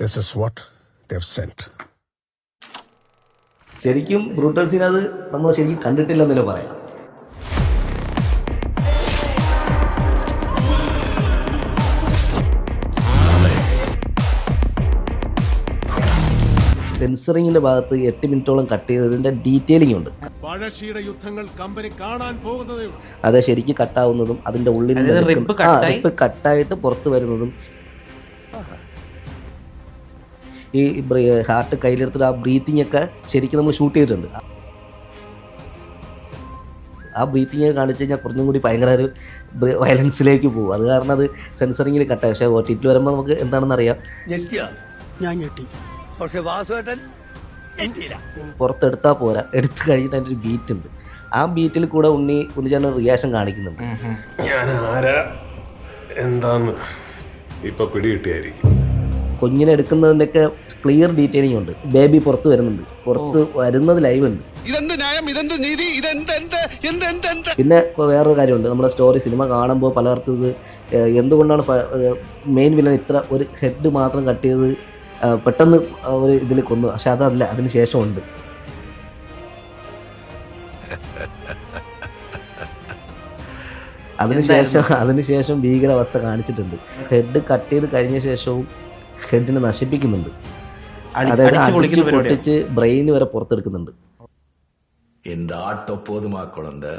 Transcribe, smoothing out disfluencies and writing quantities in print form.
This is what they've sent. ശരിക്കും brutal scene അത് നമ്മൾ ശരിക്കും കണ്ടിട്ടില്ലെന്ന് തന്നെ പറയാം. സെൻസറിങ്ങിന്റെ ഭാഗത്ത് 8 മിനിറ്റോളം കട്ട് ചെയ്തതിന്റെ ഡീറ്റെയിലിംഗ് ഉണ്ട്. യുദ്ധങ്ങൾ കമ്പനി കാണാൻ പോകുന്നതേ ഉള്ളൂ. അത് ശരിക്കും കട്ടാവുന്നതും അതിന്റെ ഉള്ളിൽ റിപ്പ് കട്ടായിട്ട് പുറത്ത് വരുന്നതും ഈ ഹാർട്ട് കയ്യിലെടുത്തിട്ട് ആ ബ്രീത്തിങ് ഒക്കെ ശരിക്കും നമ്മൾ ഷൂട്ട് ചെയ്തിട്ടുണ്ട്. ആ ബ്രീത്തിങ് കാണിച്ചു കഴിഞ്ഞാൽ കുറഞ്ഞും കൂടി ഭയങ്കര ഒരു വയലൻസിലേക്ക് പോകും. അത് കാരണം അത് സെൻസറിങ്ങിൽ കട്ടായി. പക്ഷേ OTT വരുമ്പോൾ നമുക്ക് എന്താണെന്ന് അറിയാം. ഞാൻ ഞെട്ടി. പക്ഷേ വാസുവേട്ടൻ പുറത്തെടുത്താൽ പോരാ, എടുത്തു കഴിഞ്ഞിട്ട് അതിൻ്റെ ഒരു ബീറ്റ് ഉണ്ട്. ആ ബീറ്റിൽ കൂടെ ഉണ്ണിച്ചേട്ടൻ റിയാക്ഷൻ കാണിക്കുന്നുണ്ട്. ഞാൻ ആരാ എന്താന്ന് ഇപ്പൊ പിടികിട്ടിയായിരിക്കും. കുഞ്ഞിനെ എടുക്കുന്നതിൻ്റെയൊക്കെ ക്ലിയർ ഡീറ്റെയിലിംഗ് ഉണ്ട്. ബേബി പുറത്ത് വരുന്നുണ്ട്, പുറത്ത് വരുന്നത് ലൈവ് ഉണ്ട്. പിന്നെ വേറൊരു കാര്യമുണ്ട്, നമ്മുടെ സ്റ്റോറി സിനിമ കാണുമ്പോൾ പലർക്കും ഇത് എന്തുകൊണ്ടാണ് മെയിൻ വില്ലൻ ഇത്ര ഒരു ഹെഡ് മാത്രം കട്ട് ചെയ്ത് പെട്ടെന്ന് ഒരു ഇതിൽ കൊന്നു. പക്ഷെ അതല്ല, അതിന് ശേഷമുണ്ട്. അതിനുശേഷം ഭീകരാവസ്ഥ കാണിച്ചിട്ടുണ്ട്. ഹെഡ് കട്ട് ചെയ്ത് കഴിഞ്ഞ ശേഷവും ഹെഡിനെ നശിപ്പിക്കുന്നുണ്ട്. അതായത് പൊട്ടിച്ച് ബ്രെയിൻ വരെ പുറത്തെടുക്കുന്നുണ്ട്. இந்த ஆட்டோ போதுமா குழந்தை?